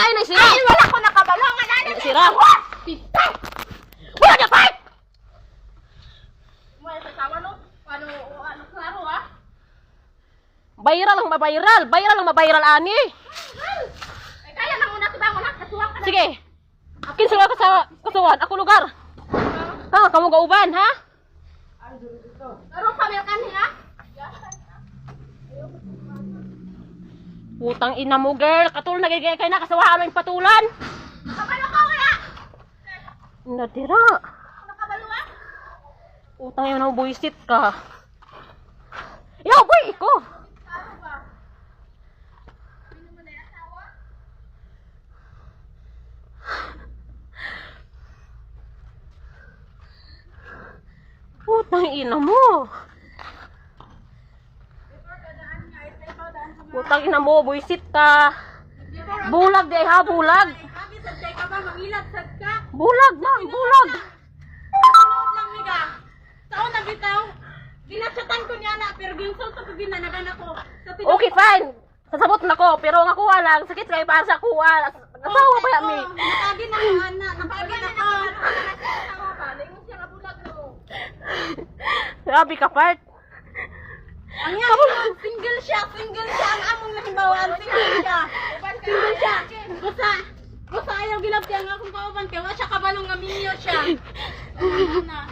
Ay, naisira. Ay, wala ko nakabalo. Nga na. Naisira. Wala niya, Pat! Mo sa sawa no. Ano klaro ah. Viral lang mabiral. Viral lang mabiral, ani. Ay, kaya na muna kita mo na. Kasuwak ka na. Sige. Kinsa ka sa kasuwan. Ako lugar. Ha, kamu gauban, ha? Pero pamirkan ha. Putang ina mo, girl. Katul nagigay kay na kasawaan mo yung patulan. Nakabalo ka wala. Natira. Nakabalo ah. Putang ina mo, buisit ka. Yo, boy, iko. Ano ba? Sino mo na yung asawa? Putang ina mo. Putang ina mo, buisit ka. Bulag di ha, bulag. Abi sad kay ka ba mangilag sad ka? Bulag na, bulag. Sunod lang miga. Taon na bitaw. Ginachatan ko niya na pero ginsol to ginanagan ako. Sa tinuod Okay, fine. Sasabot na ko, pero nga kuha lang. Sakit kayo para sa kuha. Asawa pa yan, mi. Nakagin na ko ana, nakagin na ko. Asawa pa, lingon siya nga bulag no. Grabe ka, Part. Ang yan, single siya ang among nahimbawaan, single siya. Gusa ayaw gilabti ang akong kauban kaya wa siya kabalong nga minyo siya. Ano na.